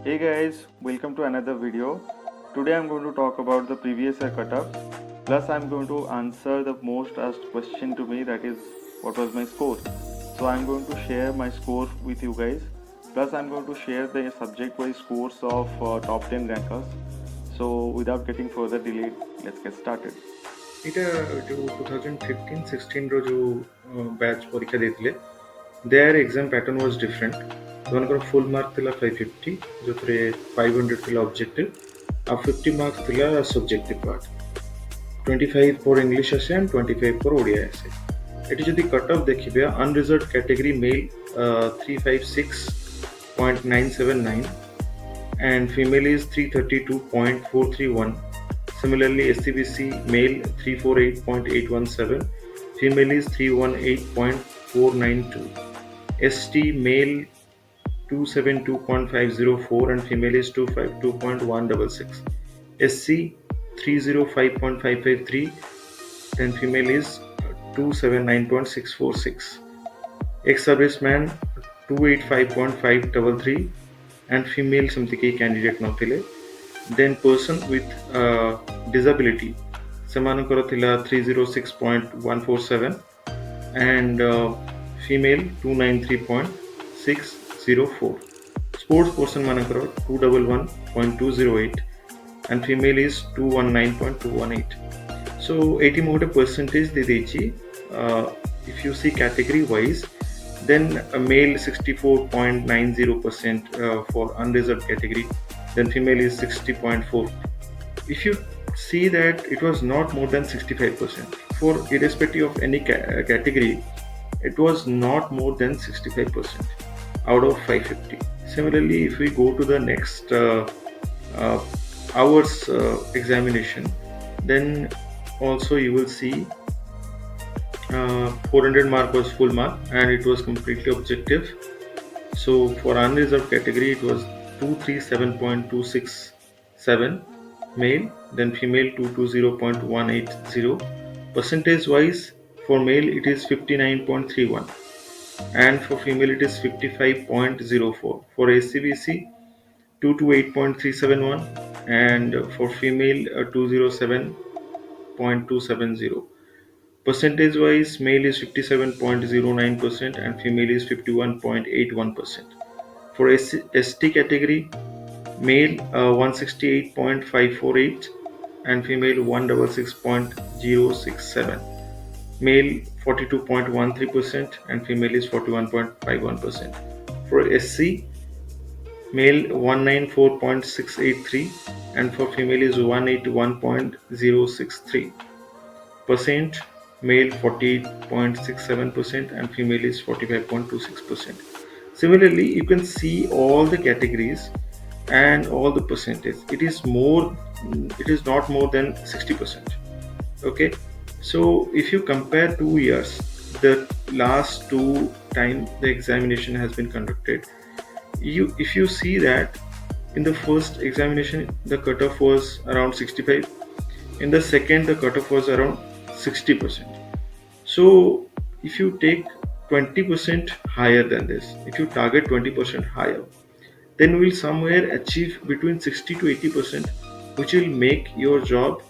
Hey guys, welcome to another video. Today I'm going to talk about the previous year cutoffs. Plus I'm going to answer the most asked question to me, that is what was my score. So I'm going to share my score with you guys. Plus I'm going to share the subject wise scores of top 10 rankers. So without getting further delayed, let's get started. এটা जो 2015-16 रो जो बैच परीक्षा देथिले their exam pattern was different सेमानकर full mark थिला 550 जोथरे 500 थिला ऑब्जेक्टिव आ 50 मार्क्स थिला सब्जेक्टिव पार्ट 25 फॉर इंग्लिश आसे एंड 25 फॉर ओडिया आसे एटी जदि कट ऑफ देखिबे unreserved category male 356.979 and female is 332.431. Similarly, SCBC male 348.817, female is 318.492. ST male 272.504 and female is 252.166. SC 305.553, then female is 279.646. Ex-serviceman 285.533 and female something candidate नथिले. Then person with disability semanakar thila 306.147 and female 293.604. Sports person manakar 211.208 and female is 219.218. So 80 more percentage de dechi. If you see category wise, then a male 64.90% for unreserved category, then female is 60.4. If you see that it was not more than 65% for irrespective of any category, it was not more than 65% out of 550. Similarly, if we go to the next hours examination, then also you will see 400 mark was full mark and it was completely objective. So for unreserved category it was 237.267 male, then female 220.180. Percentage wise, for male it is 59.31 and for female it is 55.04. For SCBC 228.371 and for female 207.270. Percentage wise, male is 57.09% and female is 51.81%. For ST category, male 168.548 and female 166.067. Male 42.13% and female is 41.51%. For SC, male 194.683 and for female is 181.063%. Male 48.67% and female is 45.26%. Similarly, you can see all the categories and all the percentage. It is not more than 60%. Okay, so if you compare 2 years, the last two time the examination has been conducted, if you see that in the first examination the cutoff was around 65, in the second the cutoff was around 60%. So if you take 20% higher than this, if you target 20% higher, then we will somewhere achieve between 60 to 80%, which will make your job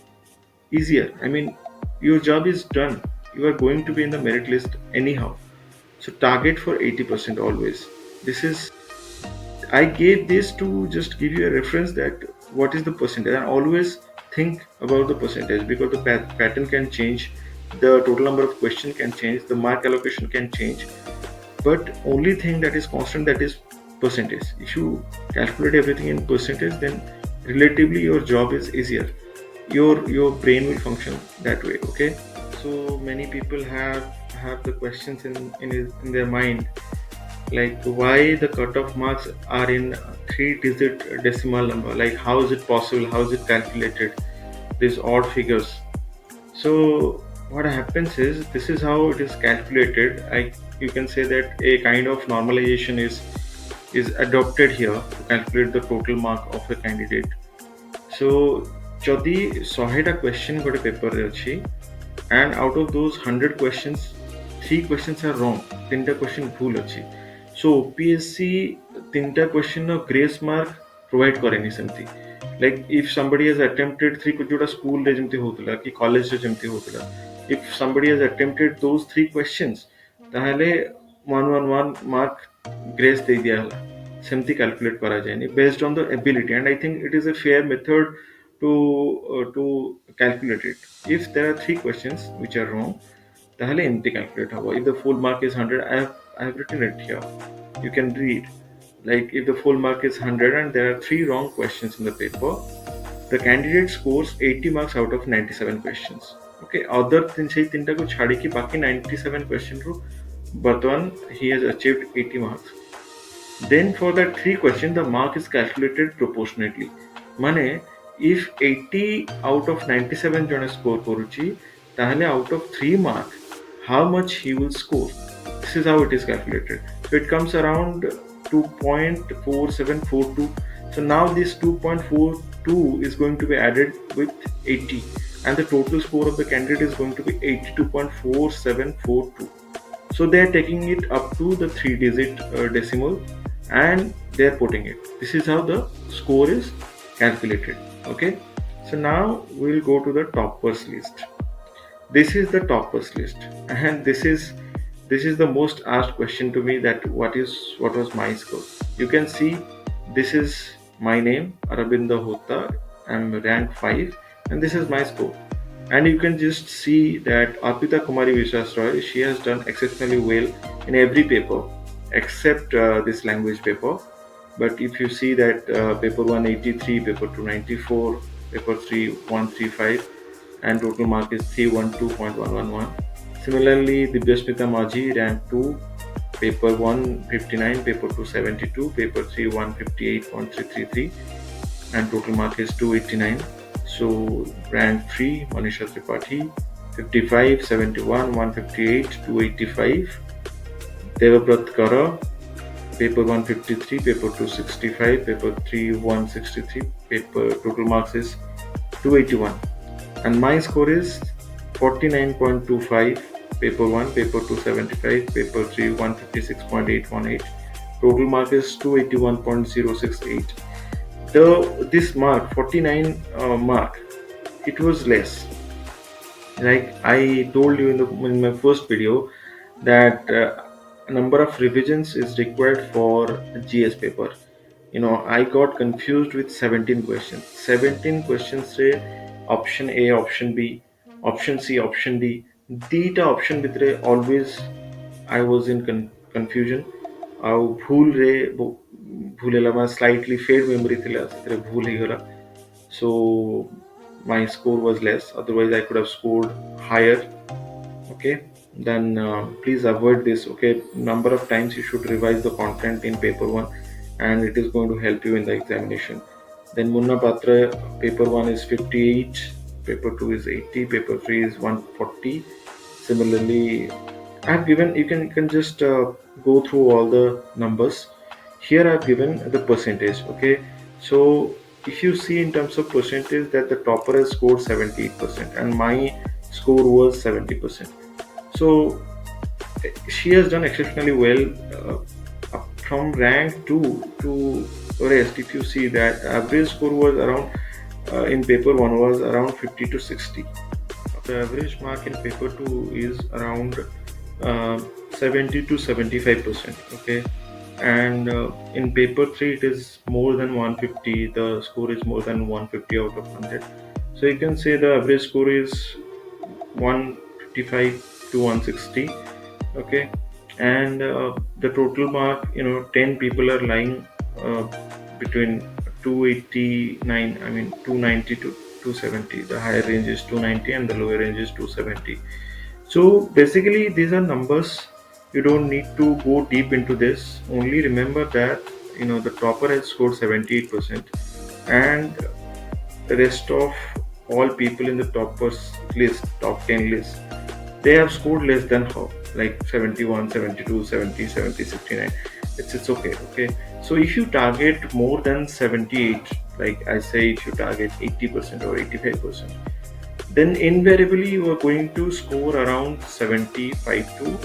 easier. I mean, your job is done. You are going to be in the merit list anyhow. So target for 80% always. I gave this to just give you a reference that what is the percentage, and always think about the percentage because the pattern can change, the total number of questions can change, the mark allocation can change, but only thing that is constant, that is percentage. If you calculate everything in percentage, then relatively your job is easier. Your brain will function that way. Okay, so many people have the questions in their mind, like why the cutoff marks are in 3-digit decimal number, like how is it possible, how is it calculated, these odd figures. So what happens is, this is how it is calculated. You can say that a kind of normalization is adopted here to calculate the total mark of a candidate. So jodi 100 question gote paper re achi and out of those 100 questions 3 questions are wrong, 3 question bhul achi. So OPSC 3 question of grace mark provide करनी सेमती. Like if somebody has attempted three जोटा school रे जमती होतला कि college रे जमती होतला, if somebody has attempted those three questions ताहले 111 mark grace दे दिया हला. सेमती calculate करा जाएनी based on the ability, and I think it is a fair method to calculate it. If there are three questions which are wrong, তাহলে এমতি calculate হবো. If the full mark is 100, I have written it here. You can read. Like if the full mark is 100 and there are three wrong questions in the paper, the candidate scores 80 marks out of 97 questions. Okay, other সেই তিনটা को ছাড়ি কি বাকি 97 question ରୁ বর্তমান he has achieved 80 marks. Then for that three question the mark is calculated proportionately. মানে if 80 out of 97 জনে score କରୁଛି তাহলে out of 3 mark how much he will score. This is how it is calculated. So it comes around 2.4742. So now this 2.42 is going to be added with 80 and the total score of the candidate is going to be 82.4742. So they are taking it up to the 3-digit decimal and they are putting it. This is how the score is calculated. Okay, so now we'll go to the toppers list. This is the toppers list, and this is the most asked question to me, that what was my score. You can see this is my name, Arabinda Hota. I'm rank 5 and this is my score. And you can just see that Arpita Kumari Vishwas Roy, she has done exceptionally well in every paper except this language paper. But if you see that paper 183, paper 294, paper 3 135, and total mark is 312.111. Similarly, Divyasmita Maji, rank 2, paper 159, paper 272, paper 3 158.333, and total mark is 289. So rank 3, Manisha Tripathi, 55, 71, 158, 285. Devabrat Kara, paper 153, paper 265, paper 3 163, paper total marks is 281. And my score is 49.25, paper 1, paper 275, paper 3 156.818, total mark is 281.068. This mark 49 mark, it was less. Like I told you in my first video that number of revisions is required for GS paper. I got confused with 17 questions. 17 questions say option A, option B, option C, option D. Dita option bitre always I was in confusion. ଆଉ ଭୁଲରେ ଭୁଲ ହେଲା ମାନେ slightly fade memory ଥିଲା, ସେଥିରେ ଭୁଲ ହେଇଗଲା. So my score was less. Otherwise I could have scored higher. Okay, then please avoid this. Okay, number of times you should revise the content in paper 1 and it is going to help you in the examination. Then Munna Patra, paper 1 is 58, paper 2 is 80, paper 3 is 140. Similarly, I have given, you can just go through all the numbers. Here I have given the percentage. Okay, so if you see in terms of percentage that the topper has scored 78% and my score was 70%. So she has done exceptionally well from rank 2 to rest. If you see that average score was around in paper 1 was around 50 to 60. The average mark in paper 2 is around 70 to 75%. Okay, and in paper 3 it is more than 150. The score is more than 150 out of 100. So you can say the average score is 155 to 160. Okay, and the total mark, 10 people are lying between 289, 290 to 270. The higher range is 290 and the lower range is 270. So basically these are numbers. You don't need to go deep into this. Only remember that the topper has scored 78% and the rest of all people in the toppers list, top 10 list, they have scored less than how, like 71, 72, 70, 70, 69. It's okay. Okay, so if you target more than 78, like I say, if you target 80% or 85%, then invariably you are going to score around 75 to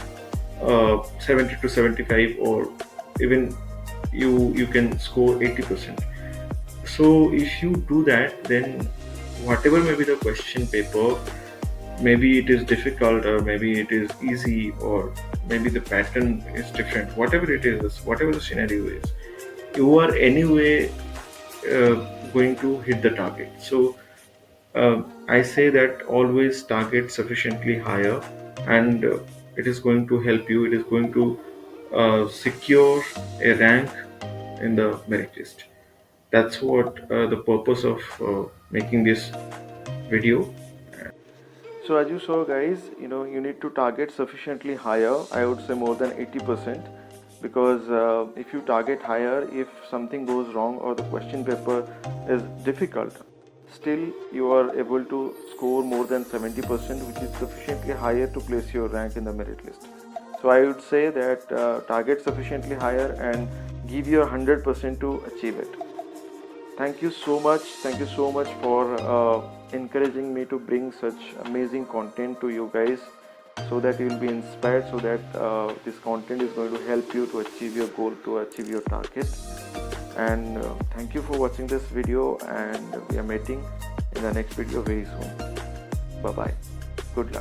70 to 75, or even you can score 80%. So if you do that, then whatever may be the question paper, maybe it is difficult or maybe it is easy or maybe the pattern is different, whatever it is, whatever the scenario is, you are anyway uh, going to hit the target. So I say that always target sufficiently higher, and it is going to help you. It is going to secure a rank in the merit list. That's what the purpose of making this video. So as you saw guys, you need to target sufficiently higher, I would say more than 80%, because if you target higher, if something goes wrong or the question paper is difficult, still you are able to score more than 70%, which is sufficiently higher to place your rank in the merit list. So I would say that target sufficiently higher and give your 100% to achieve it. Thank you so much. Thank you so much for encouraging me to bring such amazing content to you guys, so that you will be inspired, so that this content is going to help you to achieve your goal, to achieve your target. And thank you for watching this video, and we are meeting in the next video very soon. Bye bye. Good luck.